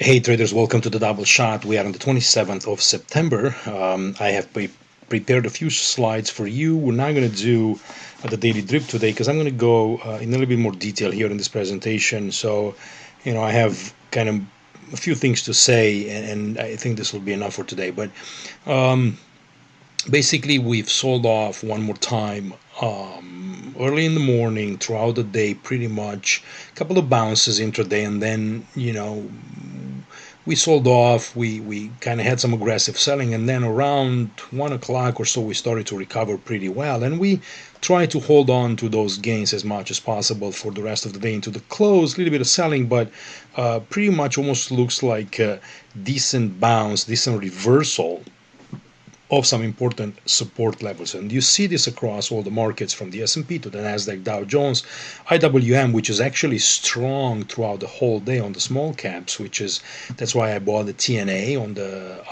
Hey traders, welcome to the double shot. We are on the 27th of September. I have prepared a few slides for you. We're not going to do the daily drip today because I'm going to go in a little bit more detail here in this presentation. So, I have kind of a few things to say, and I think this will be enough for today. But basically, we've sold off one more time early in the morning, throughout the day, pretty much. A couple of bounces intraday, and then, we sold off. We kind of had some aggressive selling, and then around 1 o'clock or so, we started to recover pretty well, and we tried to hold on to those gains as much as possible for the rest of the day into the close. A little bit of selling, but pretty much almost looks like a decent bounce, decent reversal of some important support levels. And you see this across all the markets, from the S&P to the Nasdaq, Dow Jones, IWM, which is actually strong throughout the whole day on the small caps, that's why I bought the TNA on the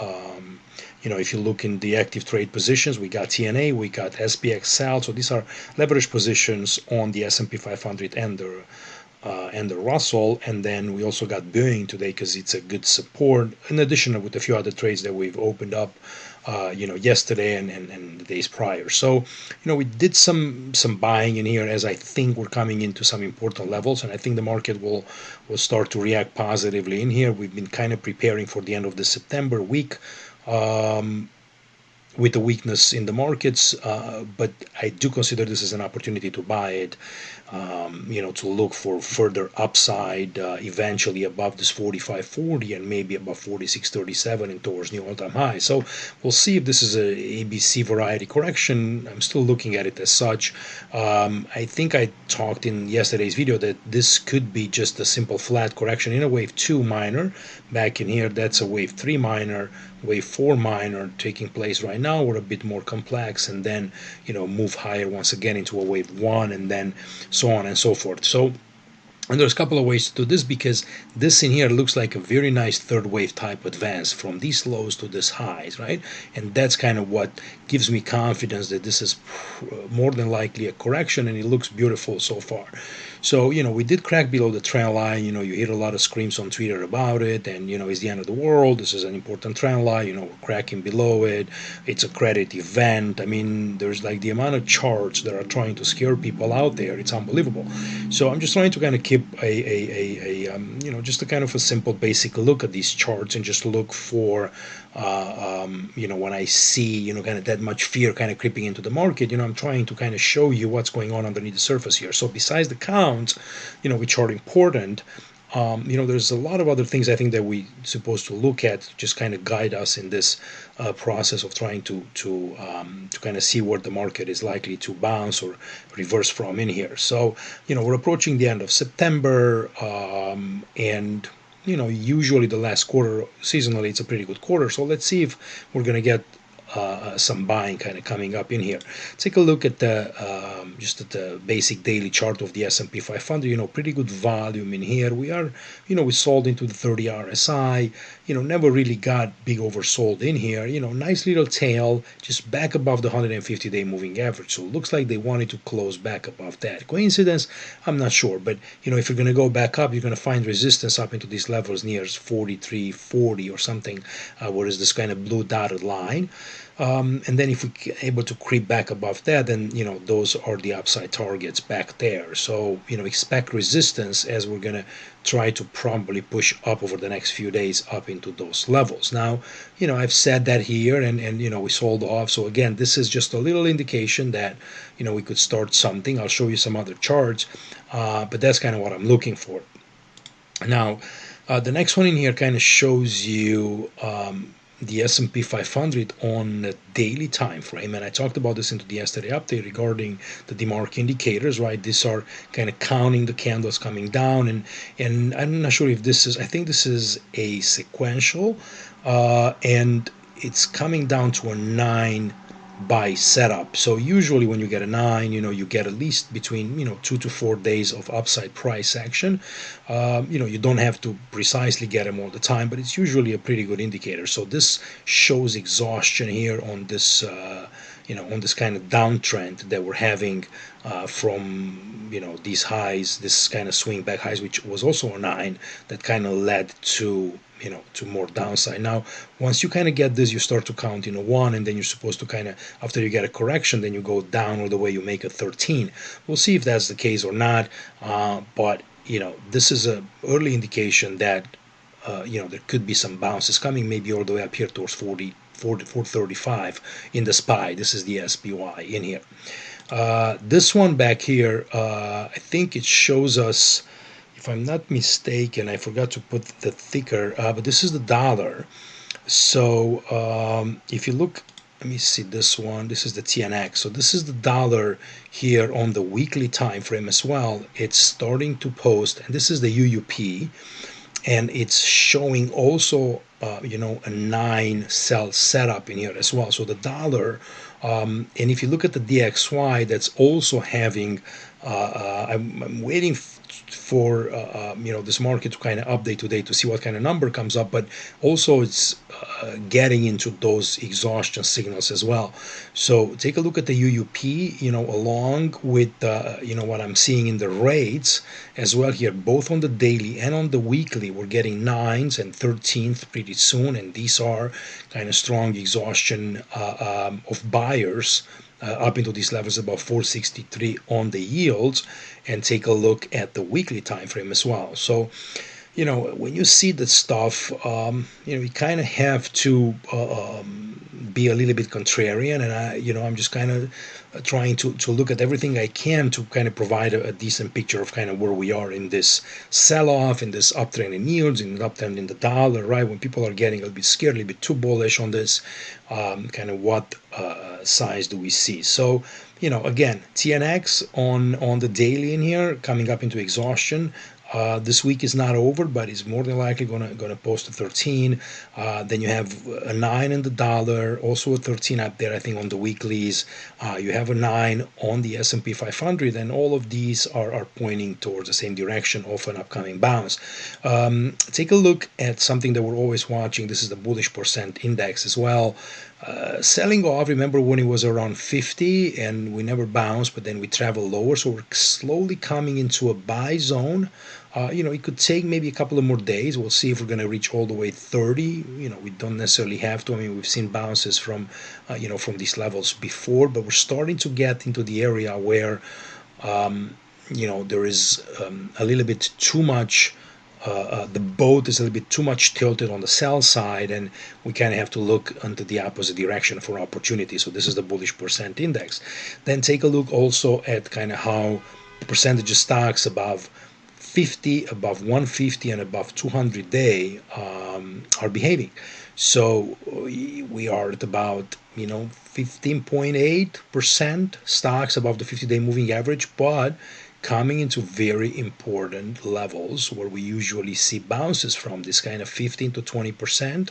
if you look in the active trade positions, we got TNA, we got SPX sell. So these are leverage positions on the S&P 500 and the Russell. And then we also got Boeing today because it's a good support, in addition with a few other trades that we've opened up yesterday and the days prior. So, we did some buying in here, as I think we're coming into some important levels, and I think the market will start to react positively in here. We've been kind of preparing for the end of the September week. With the weakness in the markets, but I do consider this as an opportunity to buy it, to look for further upside, eventually above this 45.40 and maybe above 46.37 and towards new all-time high. So we'll see if this is a ABC variety correction. I'm still looking at it as such. I think I talked in yesterday's video that this could be just a simple flat correction in a wave 2 minor. Back in here, that's a wave 3 minor, wave 4 minor taking place right now. We're a bit more complex, and then move higher once again into a wave 1, and then so on and so forth. So, and there's a couple of ways to do this, because this in here looks like a very nice third wave type advance from these lows to this highs, right? And that's kind of what gives me confidence that this is more than likely a correction, and it looks beautiful so far. So, we did crack below the trend line. You hear a lot of screams on Twitter about it, and, it's the end of the world. This is an important trend line. We're cracking below it. It's a credit event. I mean, there's like the amount of charts that are trying to scare people out there. It's unbelievable. So I'm just trying to kind of keep just a kind of a simple basic look at these charts, and just look for, when I see, kind of that much fear kind of creeping into the market, I'm trying to kind of show you what's going on underneath the surface here. So besides the counts, which are important, there's a lot of other things I think that we're supposed to look at, just kind of guide us in this process of trying to kind of see where the market is likely to bounce or reverse from in here. So, we're approaching the end of September, and usually the last quarter, seasonally, it's a pretty good quarter. So let's see if we're going to get some buying kind of coming up in here. Take a look at the just at the basic daily chart of the S&P 500. Pretty good volume in here. We are, we sold into the 30 RSI. Never really got big oversold in here. Nice little tail, just back above the 150-day moving average. So it looks like they wanted to close back above that. Coincidence? I'm not sure. But if you're going to go back up, you're going to find resistance up into these levels near 43.40 or something, where is this kind of blue dotted line. And then if we're able to creep back above that, then those are the upside targets back there. So expect resistance, as we're gonna try to probably push up over the next few days up into those levels. Now, I've said that here, and we sold off. So again, this is just a little indication that we could start something. I'll show you some other charts, but that's kind of what I'm looking for. Now, the next one in here kind of shows you the S&P 500 on a daily time frame, and I talked about this into the yesterday update regarding the DeMark indicators, right? These are kind of counting the candles coming down, and I'm not sure if this is, I think this is a sequential, and it's coming down to a 9 buy setup. So usually when you get a 9, you get at least between 2 to 4 days of upside price action. You don't have to precisely get them all the time, but it's usually a pretty good indicator. So this shows exhaustion here on this on this kind of downtrend that we're having from these highs, this kind of swing back highs, which was also a 9, that kind of led to to more downside. Now, once you kind of get this, you start to count 1, and then you're supposed to kind of, after you get a correction, then you go down all the way, you make a 13. We'll see if that's the case or not, but this is a early indication that there could be some bounces coming, maybe all the way up here towards 435 in the SPY. This is the SPY in here. This one back here, I think it shows us, if I'm not mistaken, I forgot to put the ticker, but this is the dollar. So if you look, let me see this one. This is the TNX. So this is the dollar here on the weekly time frame as well. It's starting to post, and this is the UUP, and it's showing also a 9 cell setup in here as well. So the dollar, and if you look at the DXY, that's also having I'm waiting for this market to kind of update today to see what kind of number comes up, but also it's getting into those exhaustion signals as well. So take a look at the UUP, along with what I'm seeing in the rates as well here, both on the daily and on the weekly. We're getting 9s and 13th pretty soon, and these are kind of strong exhaustion of buyers up into these levels, about 463 on the yields. And take a look at the weekly time frame as well. So when you see that stuff, you kind of have to be a little bit contrarian, and I'm just kind of trying to look at everything I can to kind of provide a decent picture of kind of where we are in this sell-off, in this uptrend in yields, in the uptrend in the dollar, right? When people are getting a little bit scared, a little bit too bullish on this, kind of what size do we see? So, again, TNX on the daily in here, coming up into exhaustion. This week is not over, but it's more than likely gonna post a 13. Then you have a 9 in the dollar, also a 13 up there, I think, on the weeklies. You have a 9 on the S&P 500, and all of these are pointing towards the same direction of an upcoming bounce. Take a look at something that we're always watching. This is the bullish percent index as well. Selling off, remember when it was around 50 and we never bounced, but then we travel lower, so we're slowly coming into a buy zone. It could take maybe a couple of more days. We'll see if we're going to reach all the way 30. We don't necessarily have to. I mean, we've seen bounces from from these levels before, but we're starting to get into the area where there is a little bit too much. The boat is a little bit too much tilted on the sell side, and we kind of have to look into the opposite direction for opportunity. So this is the bullish percent index. Then take a look also at kind of how the percentage of stocks above 50, above 150, and above 200 day are behaving. So we are at about 15.8% stocks above the 50-day moving average, but coming into very important levels where we usually see bounces from, this kind of 15 to 20%.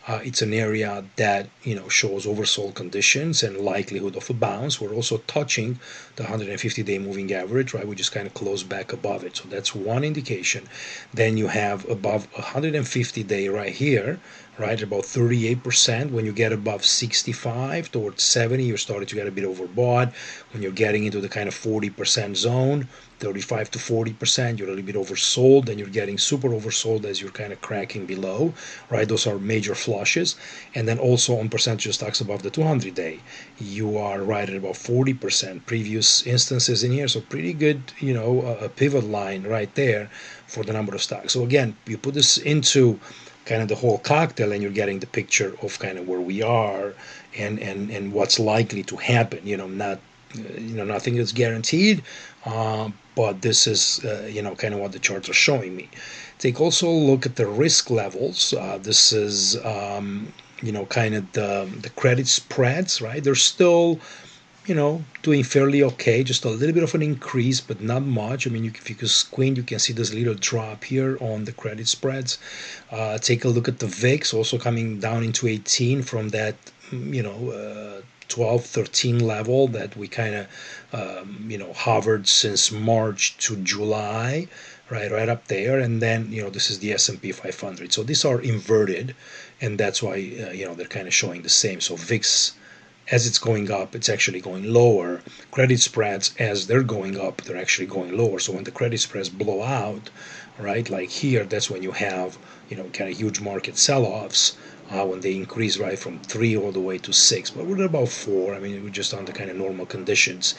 It's an area that shows oversold conditions and likelihood of a bounce. We're also touching the 150-day moving average, right? We just kind of close back above it. So that's one indication. Then you have above 150-day right here, right, about 38%. When you get above 65 towards 70, you're starting to get a bit overbought. When you're getting into the kind of 40% zone, 35 to 40%, you're a little bit oversold, and you're getting super oversold as you're kind of cracking below, right? Those are major flushes. And then also on percentage of stocks above the 200-day, you are right at about 40%. Previous instances in here, so pretty good, a pivot line right there for the number of stocks. So again, you put this into kind of the whole cocktail, and you're getting the picture of kind of where we are and what's likely to happen. Nothing is guaranteed, but this is kind of what the charts are showing me. Take also a look at the risk levels. This is kind of the credit spreads, right? They're still doing fairly okay, just a little bit of an increase, but not much. I mean, if you can squint, you can see this little drop here on the credit spreads. Take a look at the VIX, also coming down into 18 from that 12, 13 level that we kind of hovered since March to July, right up there. And then this is the S&P 500. So these are inverted, and that's why they're kind of showing the same. So VIX as it's going up, it's actually going lower. Credit spreads, as they're going up, they're actually going lower. So when the credit spreads blow out, right, like here, that's when you have, kind of huge market sell-offs. When they increase right from 3 all the way to 6, but we're at about 4. I mean, we're just under kind of normal conditions.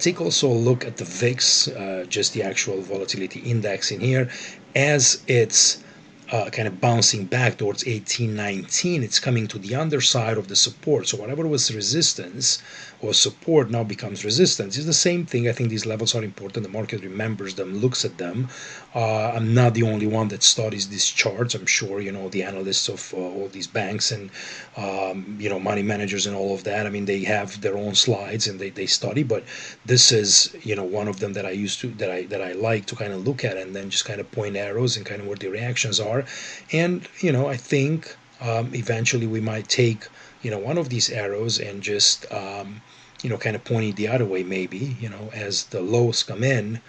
Take also a look at the VIX, just the actual volatility index in here, as it's kind of bouncing back towards 1819. It's coming to the underside of the support. So whatever was resistance or support now becomes resistance. It's the same thing. I think these levels are important. The market remembers them, looks at them. I'm not the only one that studies these charts. I'm sure the analysts of all these banks and money managers and all of that. I mean, they have their own slides and they study. But this is one of them that I used to that I like to kind of look at and then just kind of point arrows and kind of where the reactions are. And I think eventually we might take one of these arrows and just kind of point it the other way, maybe as the lows come in,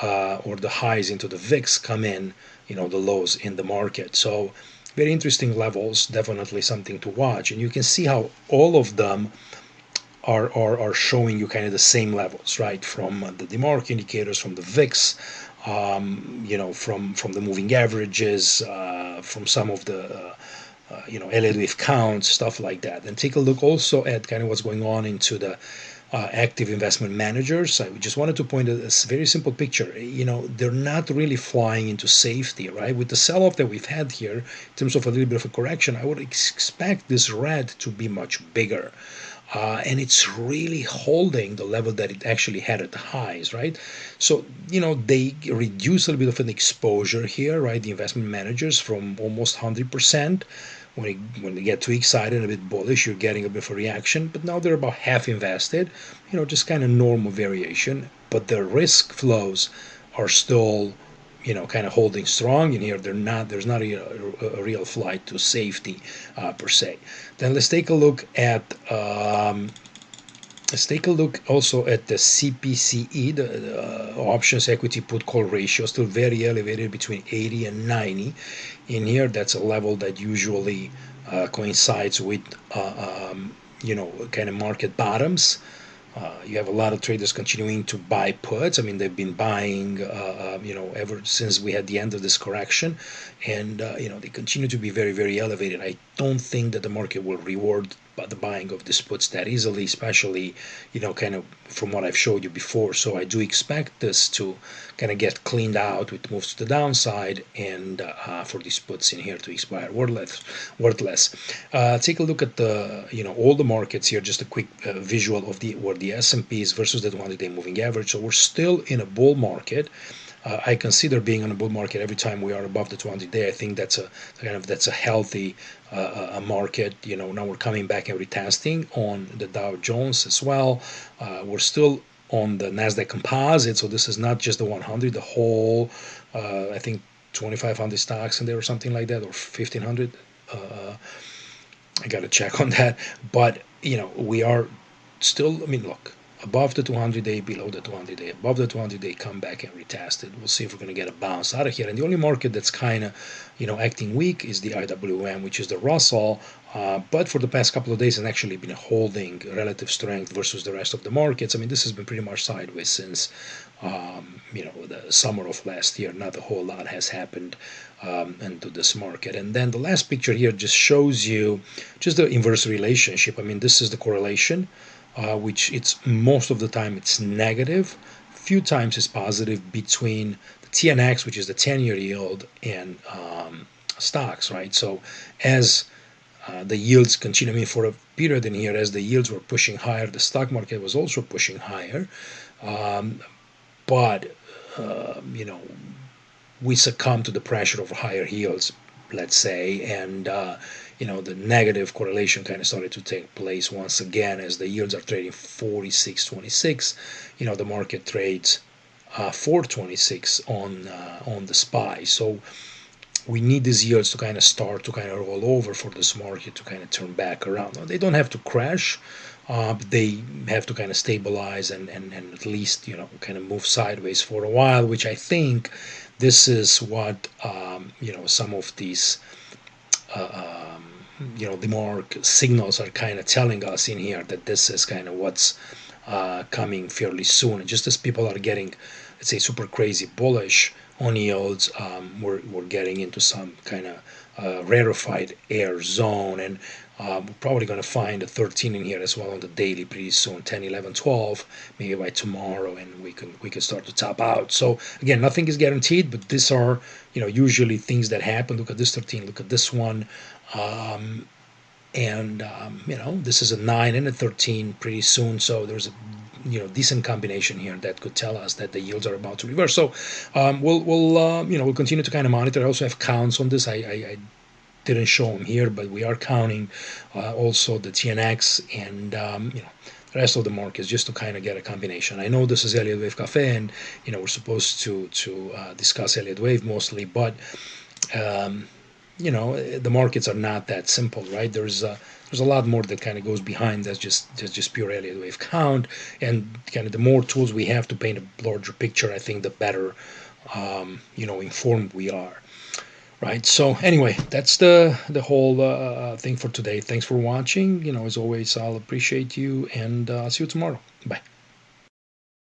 or the highs into the VIX come in, the lows in the market. So very interesting levels, definitely something to watch. And you can see how all of them are showing you kind of the same levels, right? From the DeMark indicators, from the VIX, from the moving averages, from some of the Elliott wave counts, stuff like that. And take a look also at kind of what's going on into the active investment managers. I just wanted to point out a very simple picture. They're not really flying into safety, right? With the sell-off that we've had here, in terms of a little bit of a correction, I would expect this red to be much bigger. And it's really holding the level that it actually had at the highs, right? So, they reduce a little bit of an exposure here, right? The investment managers from almost 100%. When they get too excited and a bit bullish, you're getting a bit of a reaction. But now they're about half invested, just kind of normal variation. But the risk flows are still kind of holding strong in here. There's not a real flight to safety per se. Then let's take a look also at the CPCE, the options equity put call ratio, still very elevated between 80 and 90. In here, that's a level that usually coincides with kind of market bottoms. You have a lot of traders continuing to buy puts. I mean, they've been buying, ever since we had the end of this correction, and they continue to be very, very elevated. I don't think that the market will reward the buying of these puts that easily, especially, kind of from what I've showed you before. So I do expect this to kind of get cleaned out with moves to the downside, and for these puts in here to expire worthless. Take a look at all the markets here. Just a quick visual of where the S&P is versus the 200-day moving average. So we're still in a bull market. I consider being in a bull market every time we are above the 200-day. I think that's a healthy market. Now we're coming back and retesting on the Dow Jones as well. We're still on the Nasdaq Composite, so this is not just the 100, the whole. I think 2,500 stocks in there or something like that, or 1,500. I got to check on that, but we are still. I mean, look, above the 200-day, below the 200-day, above the 200-day, come back and retest it. We'll see if we're going to get a bounce out of here. And the only market that's kind of, acting weak is the IWM, which is the Russell. But for the past couple of days, it's actually been holding relative strength versus the rest of the markets. I mean, this has been pretty much sideways since, the summer of last year. Not a whole lot has happened into this market. And then the last picture here just shows you just the inverse relationship. I mean, this is the correlation. Which it's most of the time it's negative, few times it's positive between the TNX, which is the 10-year yield, and stocks, right? So as the yields continue, I mean, for a period in here, as the yields were pushing higher, the stock market was also pushing higher, but we succumb to the pressure of higher yields, let's say, and the negative correlation kind of started to take place once again as the yields are trading 46.26. The market trades 4.26 on the SPY. So we need these yields to kind of start to kind of roll over for this market to kind of turn back around. Now, they don't have to crash. But they have to kind of stabilize and at least kind of move sideways for a while, which I think this is what some of these the mark signals are kind of telling us in here that this is kind of what's coming fairly soon. And just as people are getting, let's say, super crazy bullish on yields, we're getting into some kind of rarefied air zone. And we're probably going to find a 13 in here as well on the daily pretty soon, 10, 11, 12, maybe by tomorrow, and we can start to top out. So again, nothing is guaranteed, but these are usually things that happen. Look at this 13, look at this one. And this is a 9 and a 13 pretty soon, so there's a decent combination here that could tell us that the yields are about to reverse. So we'll continue to kind of monitor. I also have counts on this. I didn't show them here, but we are counting also the TNX and the rest of the markets just to kind of get a combination. I know this is Elliott Wave Cafe, and we're supposed to discuss Elliott Wave mostly, but the markets are not that simple, right? There's a lot more that kind of goes behind that's just pure Elliott wave count, and kind of the more tools we have to paint a larger picture, I think the better informed we are, right? So anyway, that's the whole thing for today. Thanks for watching. As always, I'll appreciate you, and I'll see you tomorrow. Bye.